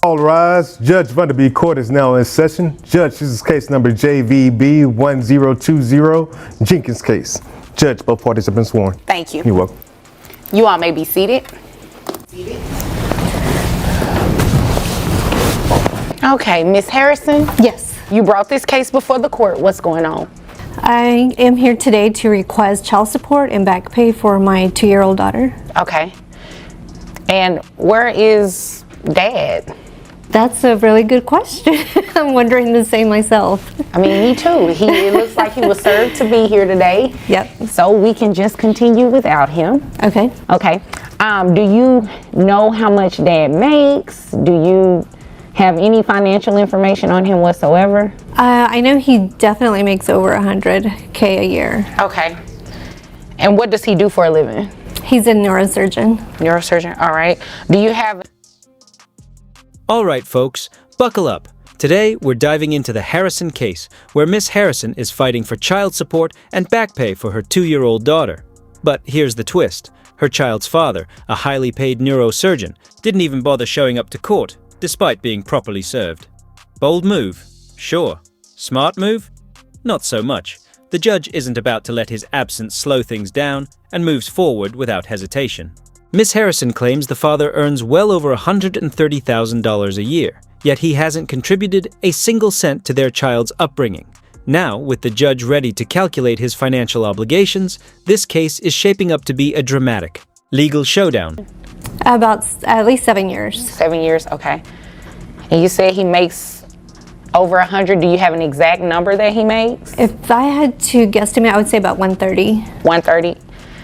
All rise. Judge Vanderbeek Court is now in session. Judge, this is case number JVB 1020, Jenkins case. Judge, both parties have been sworn. Thank you. You're welcome. You all may be seated. Okay, Miss Harrison, Yes. you brought this case before the court. What's going on? I am here today to request child support and back pay for my 2-year-old daughter. Okay. And where is Dad? That's a really good question. I'm wondering the same myself. I mean, me too. It looks like he was served to be here today. Yep. So we can just continue without him. Okay. Okay. Do you know how much Dad makes? Do you have any financial information on him whatsoever? I know he definitely makes over $100K a year. Okay. And what does he do for a living? He's a neurosurgeon. Neurosurgeon. All right. Do you have... All right, folks, buckle up. Today, we're diving into the Harrison case, where Miss Harrison is fighting for child support and back pay for her 2-year-old daughter. But here's the twist. Her child's father, a highly paid neurosurgeon, didn't even bother showing up to court, despite being properly served. Bold move? Sure. Smart move? Not so much. The judge isn't about to let his absence slow things down and moves forward without hesitation. Miss Harrison claims the father earns well over $130,000 a year, yet he hasn't contributed a single cent to their child's upbringing. Now, with the judge ready to calculate his financial obligations, this case is shaping up to be a dramatic legal showdown. About at least 7 years. 7 years, okay. And you said he makes over 100. Do you have an exact number that he makes? If I had to guesstimate, I would say about 130. 130.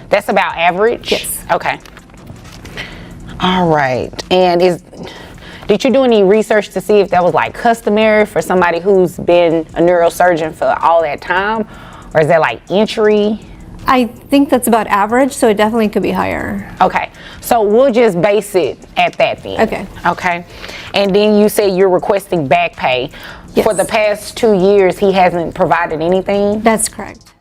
That's about average? Yes. Okay. All right. And did you do any research to see if that was like customary for somebody who's been a neurosurgeon for all that time? Or is that like entry? I think that's about average, so it definitely could be higher. Okay, so we'll just base it at that then. Okay. Okay. And then you said you're requesting back pay. Yes. For the past 2 years, he hasn't provided anything? That's correct.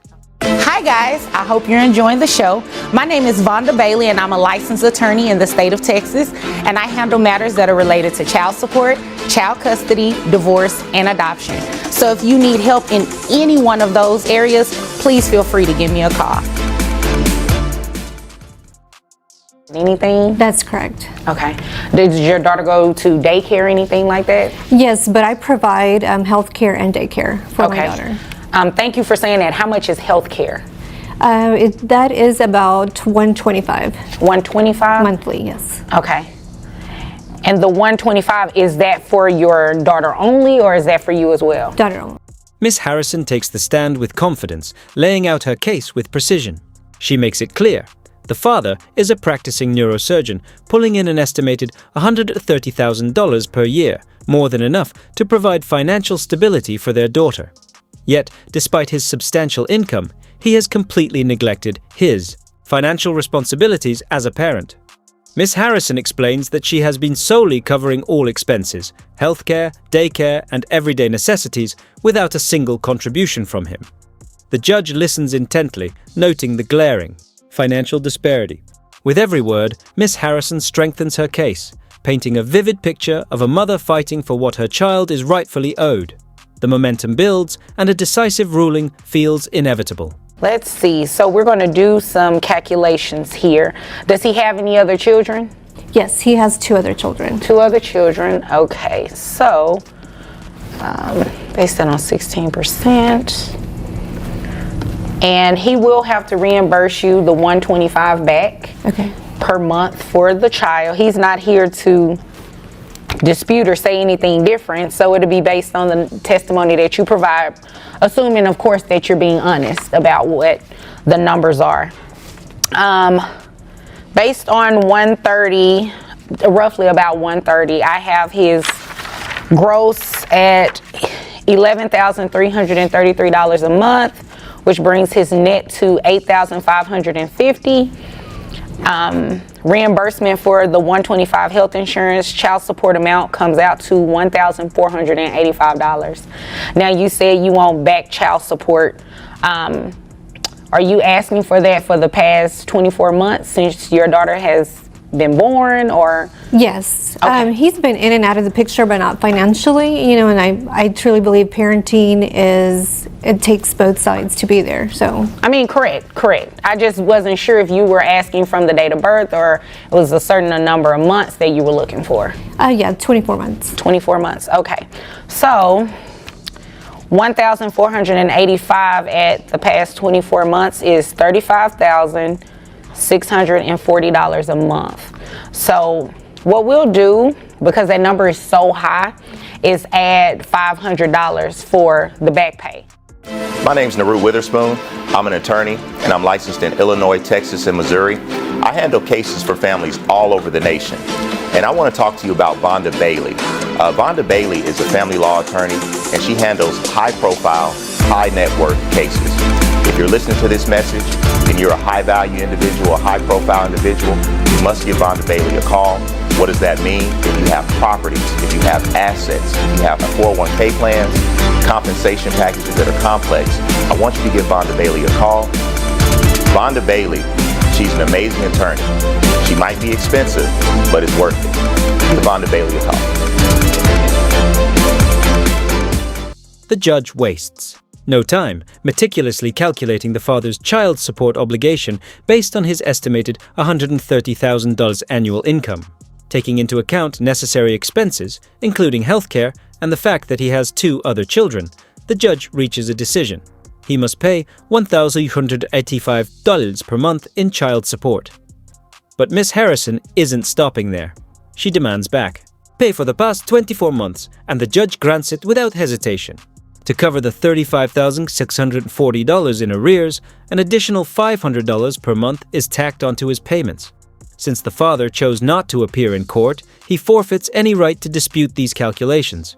Hi guys, I hope you're enjoying the show. My name is Vonda Bailey and I'm a licensed attorney in the state of Texas, and I handle matters that are related to child support, child custody, divorce, and adoption. So if you need help in any one of those areas, please feel free to give me a call. Anything? That's correct. Okay. Did your daughter go to daycare or anything like that? Yes, but I provide health care and daycare for my daughter. Thank you for saying that. How much is health care? That is about $125. $125? Monthly, yes. Okay. And the $125, is that for your daughter only, or is that for you as well? Daughter only. Miss Harrison takes the stand with confidence, laying out her case with precision. She makes it clear. The father is a practicing neurosurgeon, pulling in an estimated $130,000 per year, more than enough to provide financial stability for their daughter. Yet, despite his substantial income, he has completely neglected his financial responsibilities as a parent. Miss Harrison explains that she has been solely covering all expenses, healthcare, daycare, and everyday necessities without a single contribution from him. The judge listens intently, noting the glaring financial disparity. With every word, Miss Harrison strengthens her case, painting a vivid picture of a mother fighting for what her child is rightfully owed. The momentum builds, and a decisive ruling feels inevitable. Let's see. So we're going to do some calculations here. Does he have any other children? Yes, he has 2 other children. 2 other children. Okay. So based on 16%. And he will have to reimburse you the $125 back per month for the child. He's not here to dispute or say anything different, so it'll be based on the testimony that you provide, assuming of course that you're being honest about what the numbers are. Based on 130, roughly about 130, I have his gross at $11,333 a month, which brings his net to $8,550. Reimbursement for the $125 health insurance, child support amount comes out to $1,485. Now you said you want back child support. Are you asking for that for the past 24 months since your daughter has been born, or? Yes. Okay. He's been in and out of the picture, but not financially, and I truly believe parenting it takes both sides to be there, so. I mean, correct. I just wasn't sure if you were asking from the date of birth or it was a certain number of months that you were looking for. Yeah, 24 months. 24 months, okay. So, $1,485 at the past 24 months is $35,640 a month. So, what we'll do, because that number is so high, is add $500 for the back pay. My name's Naru Witherspoon. I'm an attorney and I'm licensed in Illinois, Texas, and Missouri. I handle cases for families all over the nation. And I want to talk to you about Vonda Bailey. Vonda Bailey is a family law attorney and she handles high-profile, high-net-worth cases. If you're listening to this message and you're a high-value individual, a high-profile individual, you must give Vonda Bailey a call. What does that mean? If you have properties, if you have assets, if you have 401k plans, compensation packages that are complex, I want you to give Vonda Bailey a call. Vonda Bailey, she's an amazing attorney. She might be expensive, but it's worth it. Give Vonda Bailey a call. The judge wastes no time meticulously calculating the father's child support obligation based on his estimated $130,000 annual income, taking into account necessary expenses, including healthcare, and the fact that he has 2 other children. The judge reaches a decision. He must pay $1,185 per month in child support. But Miss Harrison isn't stopping there. She demands back pay for the past 24 months, and the judge grants it without hesitation. To cover the $35,640 in arrears, an additional $500 per month is tacked onto his payments. Since the father chose not to appear in court, he forfeits any right to dispute these calculations.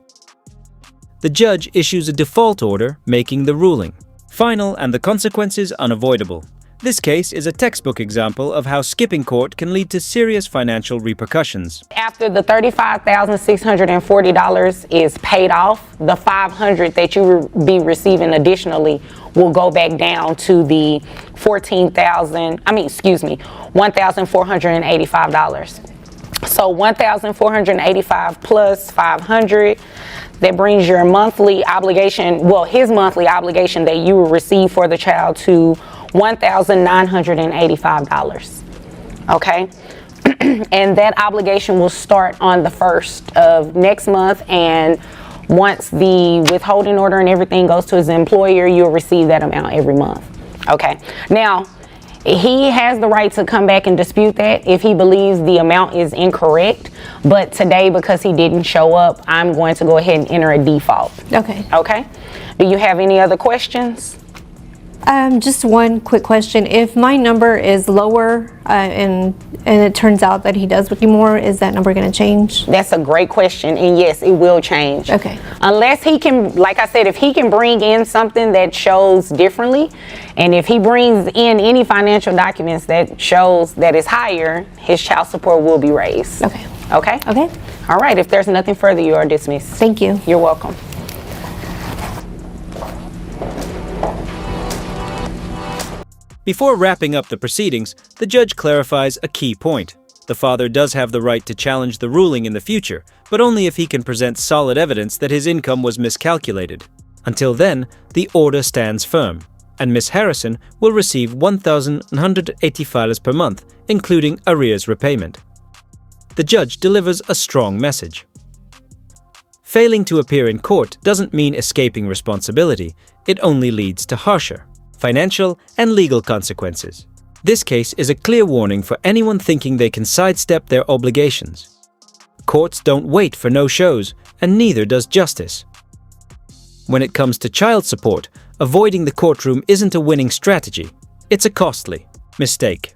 The judge issues a default order making the ruling final and the consequences unavoidable. This case is a textbook example of how skipping court can lead to serious financial repercussions. After the $35,640 is paid off, the $500 that you will be receiving additionally will go back down to the $1,485. So $1,485 plus $500, that brings your monthly obligation, well, his monthly obligation that you will receive for the child to $1,985. Okay? And that obligation will start on the 1st of next month, and once the withholding order and everything goes to his employer, you'll receive that amount every month. Okay? Now, he has the right to come back and dispute that if he believes the amount is incorrect. But today, because he didn't show up, I'm going to go ahead and enter a default. Okay. Okay? Do you have any other questions? Just one quick question. If my number is lower and it turns out that he does with you more, is that number going to change? That's a great question, and yes, it will change. Okay. Unless he can, like I said, if he can bring in something that shows differently, and if he brings in any financial documents that shows that it's higher, his child support will be raised. Okay. Okay? Okay. All right, if there's nothing further, you are dismissed. Thank you. You're welcome. Before wrapping up the proceedings, the judge clarifies a key point. The father does have the right to challenge the ruling in the future, but only if he can present solid evidence that his income was miscalculated. Until then, the order stands firm, and Miss Harrison will receive $1,180 per month, including arrears repayment. The judge delivers a strong message. Failing to appear in court doesn't mean escaping responsibility. It only leads to harsher financial and legal consequences. This case is a clear warning for anyone thinking they can sidestep their obligations. Courts don't wait for no-shows, and neither does justice. When it comes to child support, avoiding the courtroom isn't a winning strategy. It's a costly mistake.